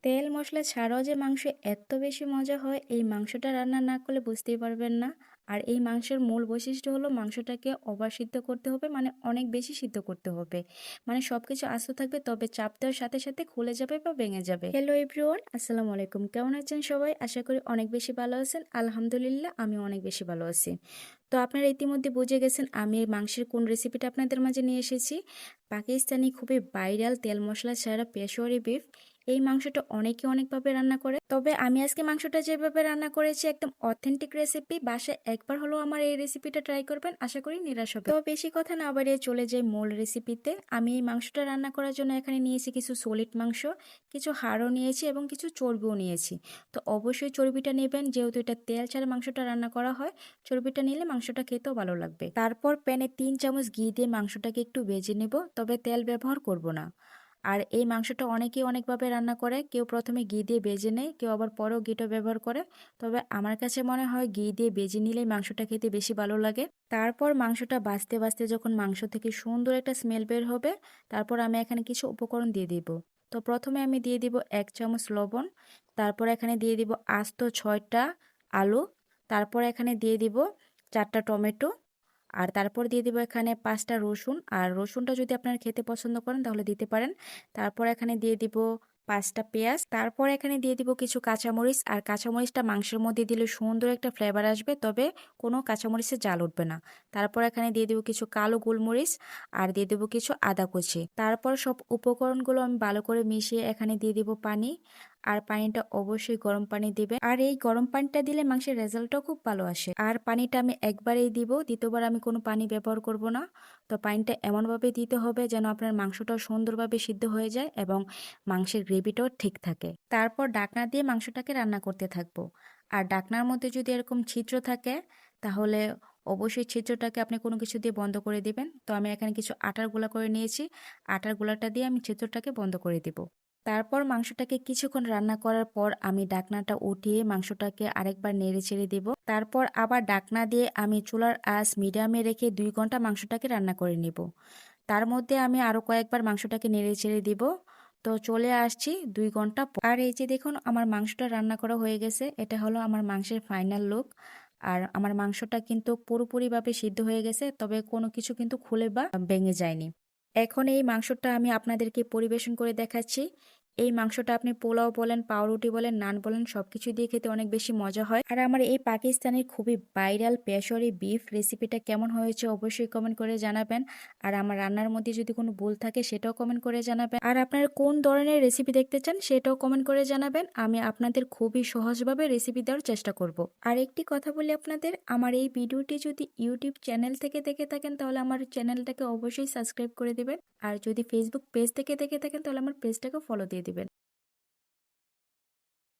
তেল মশলা ছাড়াও যে মাংস এত বেশি মজা হয় এই মাংসটা রান্না না করলে বুঝতেই পারবেন না। আর এই মাংসের মূল বৈশিষ্ট্য হলো মাংসটাকে ওভার সিদ্ধ করতে হবে, মানে অনেক বেশি সিদ্ধ করতে হবে। মানে সবকিছু আস্ত থাকবে, তবে চাপ দেওয়ার সাথে সাথে খুলে যাবে বা ভেঙে যাবে। হ্যালো এভরিওয়ান, আসসালামু আলাইকুম। কেমন আছেন সবাই? আশা করি অনেক বেশি ভালো আছেন। আলহামদুলিল্লাহ, আমি অনেক বেশি ভালো আছি। তো আপনারা ইতিমধ্যে বুঝে গেছেন আমি এই মাংসের কোন রেসিপিটা আপনাদের মাঝে নিয়ে এসেছি। পাকিস্তানি খুবই ভাইরাল তেল মশলা ছাড়া পেশোয়ারি বিফ। এই মাংসটা অনেকে অনেকভাবে রান্না করে, তবে আমি আজকে মাংসটা যেভাবে রান্না করেছি একদম অথেন্টিক রেসিপি। বাসায় একবার হলেও আমার এই রেসিপিটা ট্রাই করবেন, আশা করি নিরাশ হবে। তো বেশি কথা না বাড়িয়ে চলে যাই মূল রেসিপিতে। আমি এই মাংসটা রান্না করার জন্য এখানে নিয়েছি কিছু সলিড মাংস, কিছু হাড়ও নিয়েছি এবং কিছু চর্বিও নিয়েছি। তো অবশ্যই চর্বিটা নেবেন, যেহেতু এটা তেল ছাড়া মাংসটা রান্না করা হয়। চর্বিটা নিলে মাংসটা খেতেও ভালো লাগবে। তারপর প্যানে 3 চামচ ঘি দিয়ে মাংসটাকে একটু ভেজে নেব, তবে তেল ব্যবহার করব না। আর এই মাংসটা অনেকেই অনেকভাবে রান্না করে, কেউ প্রথমে ঘি দিয়ে ভেজে নেয়, কেউ আবার পরেও ঘিটা ব্যবহার করে। তবে আমার কাছে মনে হয় ঘি দিয়ে ভেজে নিলেই মাংসটা খেতে বেশি ভালো লাগে। তারপর মাংসটা ভাজতে ভাজতে যখন মাংস থেকে সুন্দর একটা স্মেল বের হবে, তারপর আমি এখানে কিছু উপকরণ দিয়ে দিব। তো প্রথমে আমি দিয়ে দিব 1 চামচ লবণ, তারপর এখানে দিয়ে দিব আস্ত 6টা আলু, তারপর এখানে দিয়ে দিব 4টা টমেটো, আর তারপর দিয়ে দিব এখানে 5টা রসুন। আর রসুনটা যদি আপনারা খেতে পছন্দ করেন তাহলে দিতে পারেন। তারপর এখানে দিয়ে দিব 5টা পেঁয়াজ, তারপর এখানে দিয়ে দিব কিছু কাঁচামরিচ। আর কাঁচামরিচটা মাংসের মধ্যে দিলে সুন্দর একটা ফ্লেভার আসবে, তবে কোনো কাঁচামরিচের জাল উঠবে না। তারপর এখানে দিয়ে দিব কিছু কালো গোলমরিচ, আর দিয়ে দেবো কিছু আদা কুচি। তারপর সব উপকরণগুলো আমি ভালো করে মিশিয়ে এখানে দিয়ে দিব পানি। আর পানিটা অবশ্যই গরম পানি দিবে, আর এই গরম পানিটা দিলে মাংসের রেজাল্টটাও খুব ভালো আসে। আর পানিটা আমি একবারেই দিব, দ্বিতীয়বার আমি কোনো পানি ব্যবহার করব না। তো পানিটা এমনভাবে দিতে হবে যেন আপনার মাংসটাও সুন্দরভাবে সিদ্ধ হয়ে যায় এবং মাংসের গ্রেভিটাও ঠিক থাকে। তারপর ডাকনা দিয়ে মাংসটাকে রান্না করতে থাকবো। আর ডাকনার মধ্যে যদি এরকম ছিদ্র থাকে তাহলে অবশ্যই ছিদ্রটাকে আপনি কোনো কিছু দিয়ে বন্ধ করে দিবেন। তো আমি এখানে কিছু আটার গুঁড়া করে নিয়েছি, আটার গুঁড়াটা দিয়ে আমি ছিদ্রটাকে বন্ধ করে দিব। তারপর মাংসটাকে কিছুক্ষণ রান্না করার পর আমি ডাকনাটা উঠিয়ে মাংসটাকে আরেকবার নেড়ে ছেড়ে দিব। তারপর আবার ডাকনা দিয়ে আমি চুলার আঁচ মিডিয়ামে রেখে 2 ঘন্টা মাংসটাকে রান্না করে নিব। তার মধ্যে আমি আরো কয়েকবার মাংসটাকে নেড়ে ছেড়ে দিব। তো চলে আসছি 2 ঘন্টা পর। আর এই যে দেখুন আমার মাংসটা রান্না করা হয়ে গেছে, এটা হলো আমার মাংসের ফাইনাল লুক। আর আমার মাংসটা কিন্তু পুরোপুরিভাবে সিদ্ধ হয়ে গেছে, তবে কোনো কিছু কিন্তু খুলে বা ভেঙে যায়নি। এখন এই মাংসটা আমি আপনাদেরকে পরিবেশন করে দেখাচ্ছি। এই মাংসটা আপনি পোলাও বলেন, পাউরুটি বলেন, নান বলেন, সবকিছু দিয়ে খেতে অনেক বেশি মজা হয়। আর আমার এই পাকিস্তানের খুবই ভাইরাল পেশোয়ারি বিফ রেসিপিটা কেমন হয়েছে অবশ্যই কমেন্ট করে জানাবেন। আর আমার রান্নার মধ্যে যদি কোনো ভুল থাকে সেটাও কমেন্ট করে জানাবেন। আর আপনারা কোন ধরনের রেসিপি দেখতে চান সেটাও কমেন্ট করে জানাবেন, আমি আপনাদের খুবই সহজভাবে রেসিপি দেওয়ার চেষ্টা করব। আর একটি কথা বলি আপনাদের, আমার এই ভিডিওটি যদি ইউটিউব চ্যানেল থেকে দেখে থাকেন তাহলে আমার চ্যানেলটাকে অবশ্যই সাবস্ক্রাইব করে দিবেন। আর যদি ফেসবুক পেজ থেকে দেখে থাকেন তাহলে আমার পেজটাকে ফলো দিয়ে দিবেন।